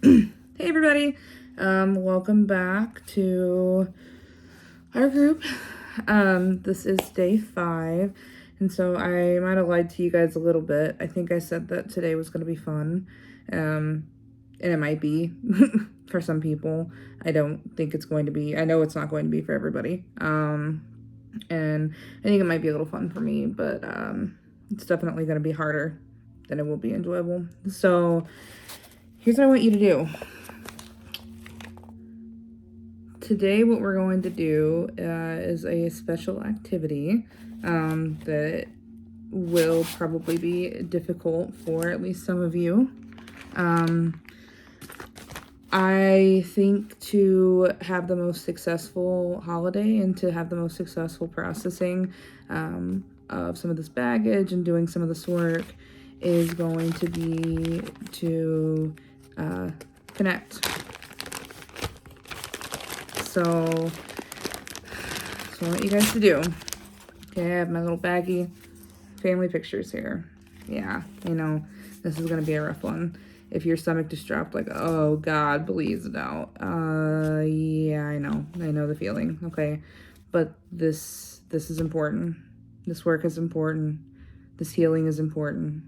Hey everybody, welcome back to our group. This is day 5, and so I might have lied to you guys a little bit. I think I said that today was going to be fun, and it might be for some people. I don't think it's going to be. I know it's not going to be for everybody, and I think it might be a little fun for me, but it's definitely going to be harder than it will be enjoyable. So here's what I want you to do. Today what we're going to do is a special activity that will probably be difficult for at least some of you. I think to have the most successful holiday and to have the most successful processing of some of this baggage and doing some of this work is going to be to connect. So I want you guys to do. Okay, I have my little baggy family pictures here. Yeah, I know this is gonna be a rough one. If your stomach just dropped, like, oh God, please no. Yeah, I know the feeling. Okay, but this is important. This work is important. This healing is important.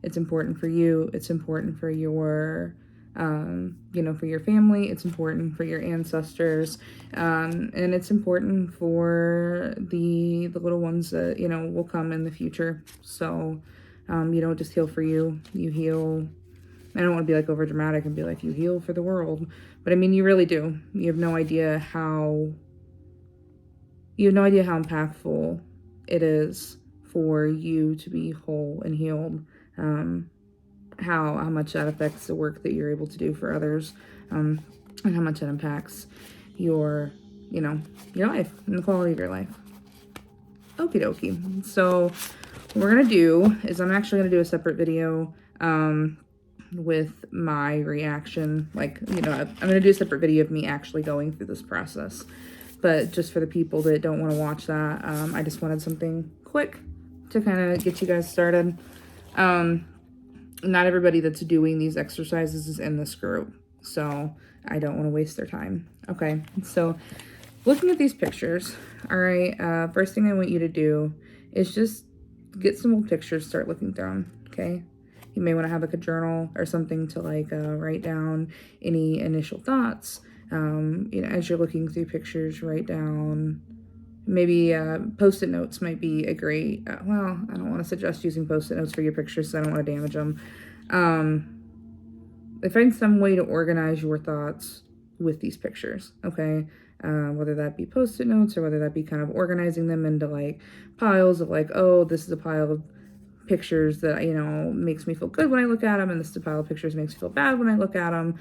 It's important for you. It's important for your for your family. It's important for your ancestors, and it's important for the little ones that will come in the future. So you don't just heal for you. You heal. I don't want to be like over dramatic and be like you heal for the world, but I mean you really do. You have no idea how impactful it is for you to be whole and healed. How much that affects the work that you're able to do for others, and how much that impacts your life and the quality of your life. Okie dokie. So what we're gonna do is I'm actually gonna do a separate video with my reaction. I'm gonna do a separate video of me actually going through this process. But just for the people that don't want to watch that, I just wanted something quick to kind of get you guys started. Not everybody that's doing these exercises is in this group, so I don't want to waste their time. Okay, so looking at these pictures, all right, first thing I want you to do is just get some old pictures, start looking through them, okay? You may want to have like a journal or something to write down any initial thoughts. As you're looking through pictures, write down maybe post-it notes might be a great, I don't want to suggest using post-it notes for your pictures because I don't want to damage them. Find some way to organize your thoughts with these pictures, okay? Whether that be post-it notes or whether that be kind of organizing them into piles of oh, this is a pile of pictures that makes me feel good when I look at them, and this pile of pictures makes me feel bad when I look at them.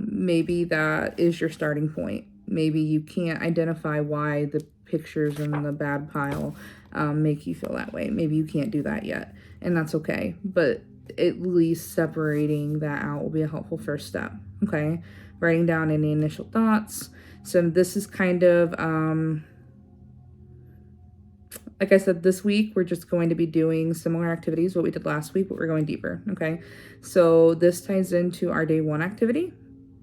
Maybe that is your starting point. Maybe you can't identify why the pictures in the bad pile make you feel that way. Maybe you can't do that yet, and that's okay. But at least separating that out will be a helpful first step, okay? Writing down any initial thoughts. So this is kind of, like I said, this week we're just going to be doing similar activities, what we did last week, but we're going deeper, okay? So this ties into our day 1 activity.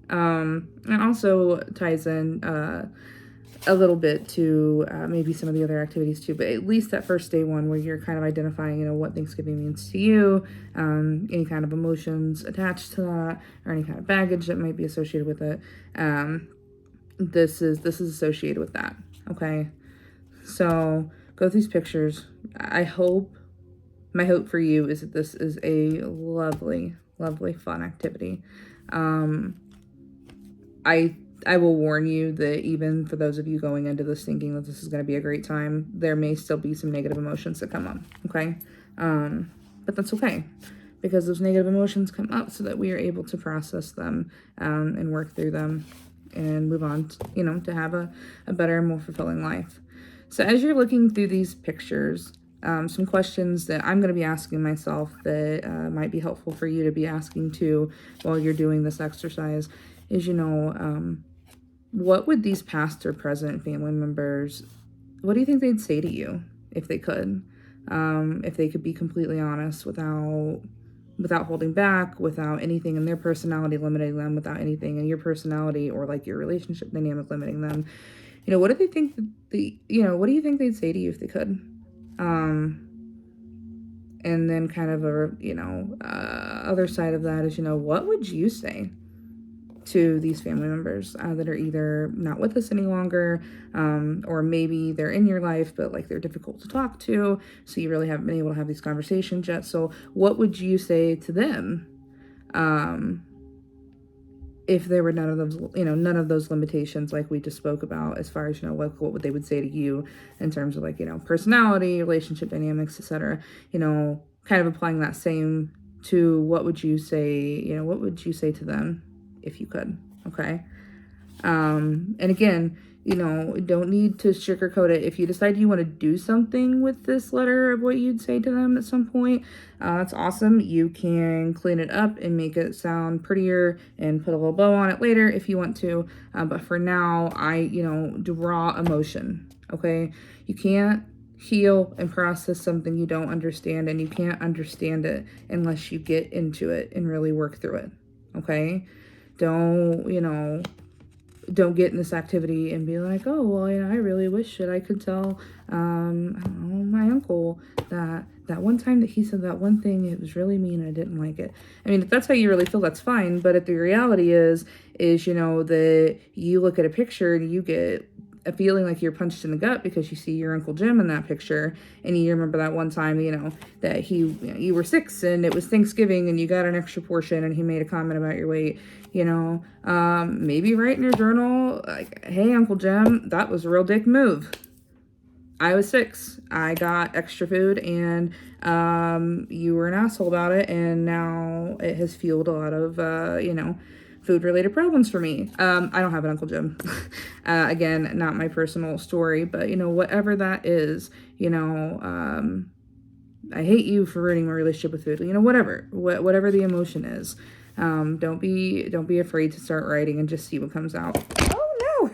And also ties in a little bit to maybe some of the other activities too, but at least that first day 1 where you're kind of identifying, what Thanksgiving means to you, any kind of emotions attached to that, or any kind of baggage that might be associated with it. This is associated with that, okay? So go through these pictures. My hope for you is that this is a lovely, lovely, fun activity. I will warn you that even for those of you going into this thinking that this is going to be a great time, there may still be some negative emotions that come up, okay? But that's okay, because those negative emotions come up so that we are able to process them and work through them and move on, to have a better and more fulfilling life. So as you're looking through these pictures, some questions that I'm going to be asking myself that might be helpful for you to be asking too while you're doing this exercise is, what would these past or present family members, what do you think they'd say to you if they could? If they could be completely honest without without holding back, without anything in their personality limiting them, without anything in your personality or like your relationship dynamic limiting them. What do they think what do you think they'd say to you if they could? And then kind of other side of that is, what would you say to these family members that are either not with us any longer, or maybe they're in your life, but like they're difficult to talk to, so you really haven't been able to have these conversations yet. So what would you say to them if there were none of those limitations like we just spoke about, as far as, like what they would say to you in terms of like, personality, relationship dynamics, etc. Kind of applying that same to what would you say to them if you could. Okay. And again, don't need to sugarcoat it. If you decide you want to do something with this letter of what you'd say to them at some point, that's awesome. You can clean it up and make it sound prettier and put a little bow on it later if you want to. But for now, draw emotion. Okay. You can't heal and process something you don't understand, and you can't understand it unless you get into it and really work through it. Okay. Don't get in this activity and be like, oh, well, I really wish that I could tell, I don't know, my uncle that one time that he said that one thing, it was really mean, I didn't like it. I mean, if that's how you really feel, that's fine. But if the reality is, that you look at a picture and you get a feeling like you're punched in the gut because you see your Uncle Jim in that picture, and you remember that one time, that you were 6 and it was Thanksgiving and you got an extra portion and he made a comment about your weight, maybe write in your journal, like, hey, Uncle Jim, that was a real dick move. I was 6. I got extra food and you were an asshole about it, and now it has fueled a lot of, food-related problems for me. I don't have an Uncle Jim. Again, not my personal story, but, whatever that is, I hate you for ruining my relationship with food. Whatever the emotion is. Don't be afraid to start writing and just see what comes out. Oh, no.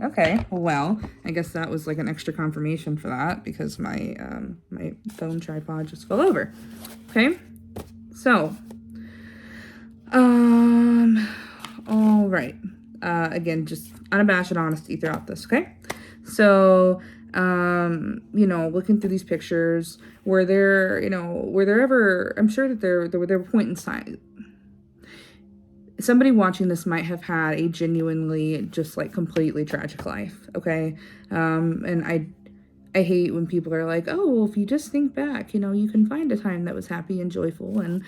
Okay. Well, I guess that was like an extra confirmation for that because my phone tripod just fell over. Okay. So, all right. Again, just unabashed honesty throughout this, okay? So, looking through these pictures, were there ever, I'm sure that there were points in time, somebody watching this might have had a genuinely just like completely tragic life, okay? And I hate when people are like, oh, well, if you just think back, you can find a time that was happy and joyful, and,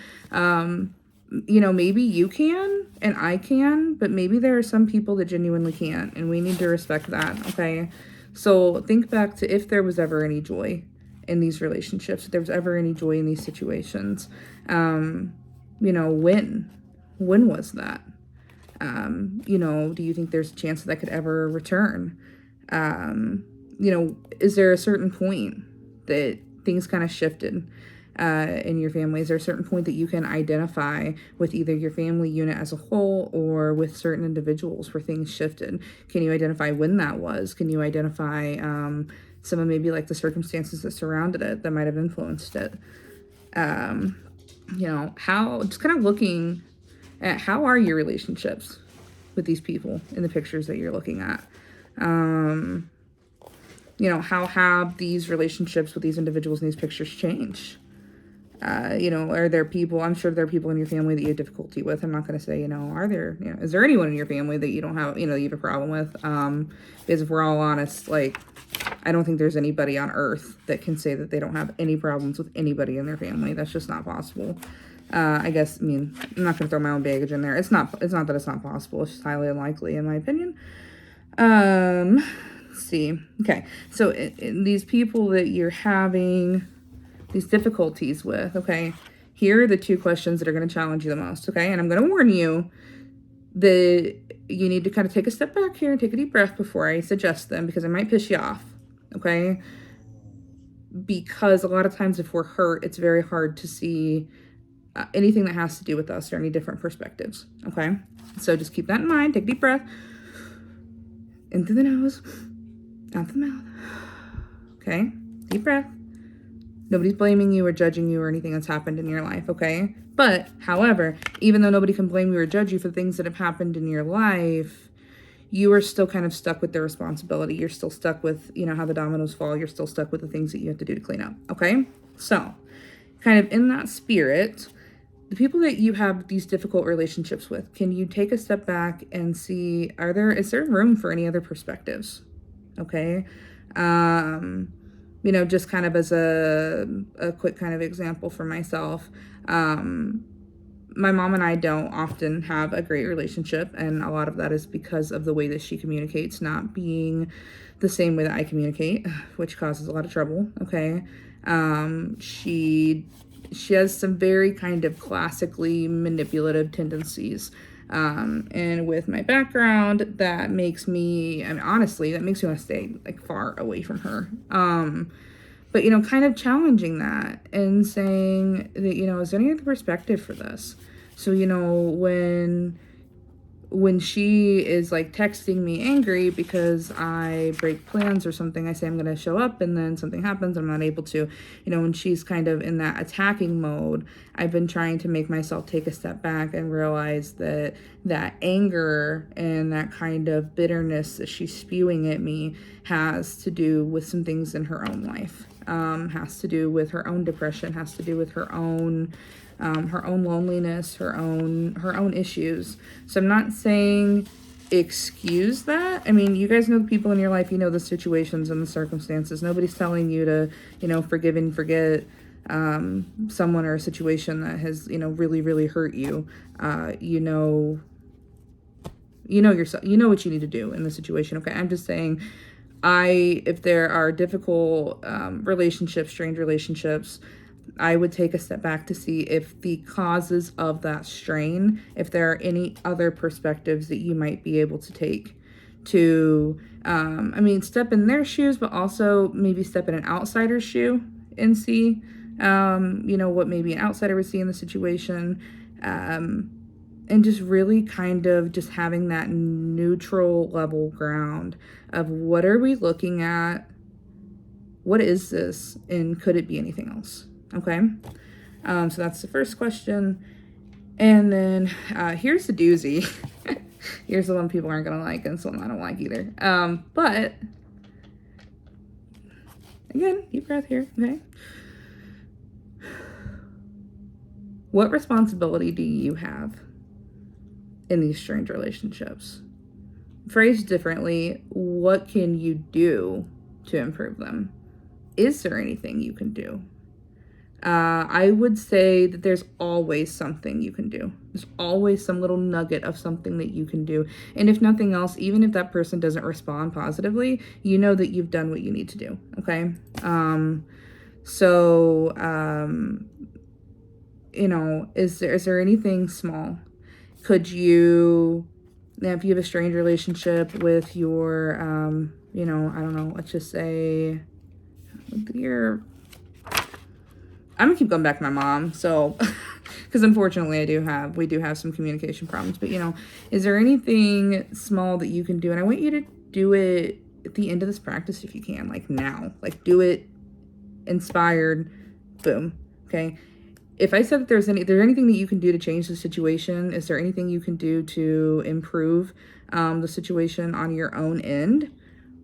maybe you can and I can, but maybe there are some people that genuinely can't, and we need to respect that, okay? So think back to if there was ever any joy in these relationships, if there was ever any joy in these situations. When was that? Do you think there's a chance that could ever return? Is there a certain point that things kind of shifted in your family? Is there a certain point that you can identify with either your family unit as a whole or with certain individuals where things shifted? Can you identify when that was? Can you identify some of maybe like the circumstances that surrounded it that might have influenced it? How, just kind of looking at how are your relationships with these people in the pictures that you're looking at? How have these relationships with these individuals in these pictures changed? Are there people, I'm sure there are people in your family that you have difficulty with. I'm not going to say, is there anyone in your family that you don't have, you have a problem with? Because if we're all honest, like, I don't think there's anybody on earth that can say that they don't have any problems with anybody in their family. That's just not possible. I'm not going to throw my own baggage in there. It's not that it's not possible. It's just highly unlikely, in my opinion. Let's see. Okay. So in these people that you're having these difficulties with, okay, here are the 2 questions that are going to challenge you the most, okay? And I'm going to warn you that you need to kind of take a step back here and take a deep breath before I suggest them, because it might piss you off, okay? Because a lot of times if we're hurt, it's very hard to see anything that has to do with us or any different perspectives, okay? So just keep that in mind. Take a deep breath. In through the nose, out the mouth. Okay? Deep breath. Nobody's blaming you or judging you or anything that's happened in your life, okay? But, however, even though nobody can blame you or judge you for things that have happened in your life, you are still kind of stuck with the responsibility. You're still stuck with, how the dominoes fall. You're still stuck with the things that you have to do to clean up, okay? So, kind of in that spirit, the people that you have these difficult relationships with, can you take a step back and see, is there room for any other perspectives? Okay. Just kind of as a quick kind of example for myself, my mom and I don't often have a great relationship, and a lot of that is because of the way that she communicates not being the same way that I communicate, which causes a lot of trouble, okay? She has some very kind of classically manipulative tendencies. And with my background, that makes me, honestly, that makes me want to stay like far away from her. But, kind of challenging that and saying that, is there any other perspective for this? So, when she is like texting me angry because I break plans or something, I say I'm going to show up and then something happens, I'm not able to, when she's kind of in that attacking mode, I've been trying to make myself take a step back and realize that that anger and that kind of bitterness that she's spewing at me has to do with some things in her own life, has to do with her own depression, has to do with her own loneliness, her own issues. So I'm not saying excuse that. I mean, you guys know the people in your life, the situations and the circumstances. Nobody's telling you to, forgive and forget someone or a situation that has, really, really hurt you. Yourself, what you need to do in the situation. Okay. I'm just saying, if there are difficult relationships, strained relationships, I would take a step back to see if the causes of that strain, if there are any other perspectives that you might be able to take to, step in their shoes, but also maybe step in an outsider's shoe and see, what maybe an outsider would see in the situation. And just really kind of just having that neutral level ground of what are we looking at? What is this? And could it be anything else? Okay. So that's the first question. And then here's the doozy. Here's the one people aren't going to like, and some I don't like either. But again, deep breath here. Okay. What responsibility do you have in these strained relationships? Phrased differently, what can you do to improve them? Is there anything you can do? I would say that there's always something you can do. There's always some little nugget of something that you can do. And if nothing else, even if that person doesn't respond positively, you know that you've done what you need to do. Okay. Is there anything small? Could you, if you have a strained relationship with your, I don't know, let's just say I'm gonna keep going back to my mom. So, because unfortunately we do have some communication problems, but is there anything small that you can do? And I want you to do it at the end of this practice if you can, like now, like do it inspired, boom. Okay. If I said that there's anything that you can do to change the situation, is there anything you can do to improve the situation on your own end?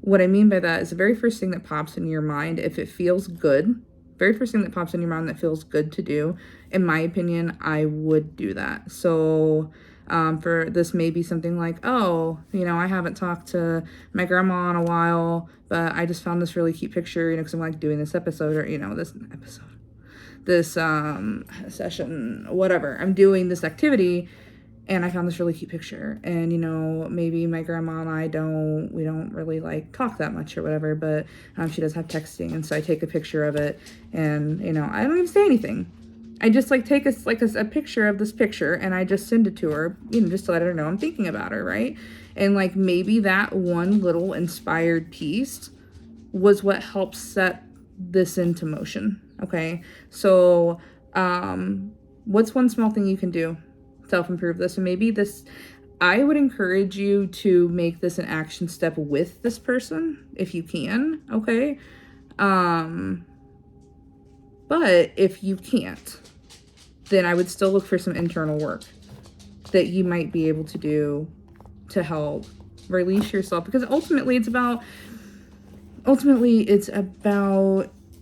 What I mean by that is the very first thing that pops in your mind, if it feels good, very first thing that pops in your mind that feels good to do, in my opinion, I would do that. So for this may be something like, I haven't talked to my grandma in a while, but I just found this really cute picture, because I'm like doing this episode or, this session, whatever. I'm doing this activity and I found this really cute picture. And, maybe my grandma and I we don't really like talk that much or whatever, but she does have texting. And so I take a picture of it and, I don't even say anything. I just take a picture of this picture and I just send it to her, just to let her know I'm thinking about her. Right. And maybe that one little inspired piece was what helped set this into motion. Okay. So, what's one small thing you can do? Self-improve this. And maybe I would encourage you to make this an action step with this person if you can. Okay. But if you can't, then I would still look for some internal work that you might be able to do to help release yourself, because ultimately it's about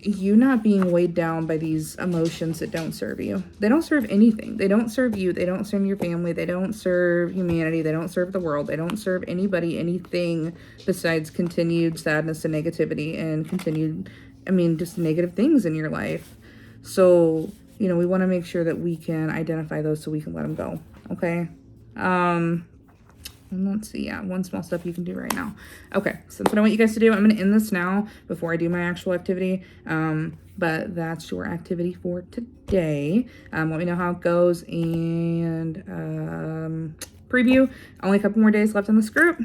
you not being weighed down by these emotions that don't serve you. They don't serve anything. They don't serve you. They don't serve your family. They don't serve humanity. They don't serve the world. They don't serve anybody, anything besides continued sadness and negativity and continued, just negative things in your life. So, we want to make sure that we can identify those so we can let them go. Okay. And let's see, one small step you can do right now. Okay, so that's what I want you guys to do. I'm going to end this now before I do my actual activity. But that's your activity for today. Let me know how it goes, and preview. Only a couple more days left in this group.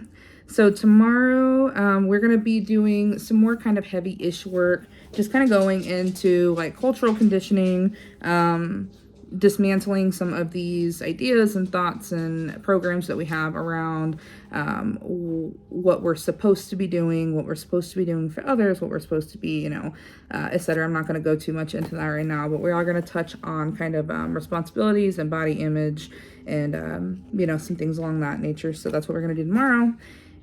So tomorrow, we're going to be doing some more kind of heavy-ish work, just kind of going into like cultural conditioning, dismantling some of these ideas and thoughts and programs that we have around what we're supposed to be doing, what we're supposed to be doing for others, what we're supposed to be, etc. I'm not going to go too much into that right now, but we are going to touch on kind of responsibilities and body image and, some things along that nature. So that's what we're going to do tomorrow.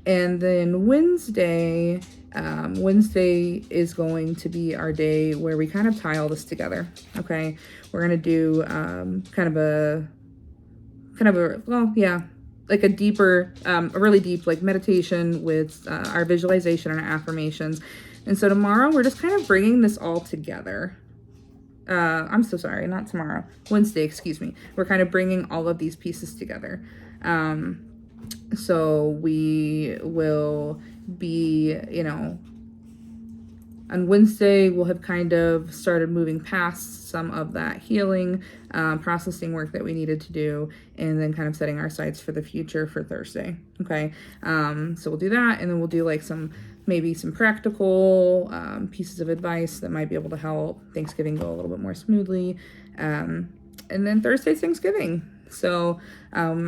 And then Wednesday is going to be our day where we kind of tie all this together. Okay. We're going to do, like a deeper, a really deep, like meditation with, our visualization and our affirmations. And so tomorrow we're just kind of bringing this all together. I'm so sorry, not tomorrow, Wednesday, excuse me. We're kind of bringing all of these pieces together. So we will be, on Wednesday, we'll have kind of started moving past some of that healing, processing work that we needed to do, and then kind of setting our sights for the future for Thursday. Okay. So we'll do that, and then we'll do like maybe some practical pieces of advice that might be able to help Thanksgiving go a little bit more smoothly. And then Thursday's Thanksgiving. So I'm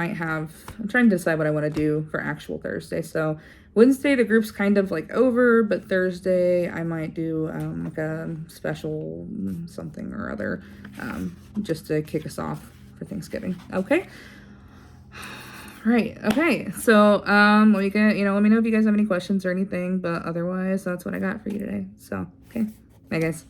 trying to decide what I want to do for actual Thursday. So Wednesday, the group's kind of like over, but Thursday I might do like a special something or other just to kick us off for Thanksgiving. Okay. Right. Okay. So let me know if you guys have any questions or anything, but otherwise that's what I got for you today. So, okay. Bye guys.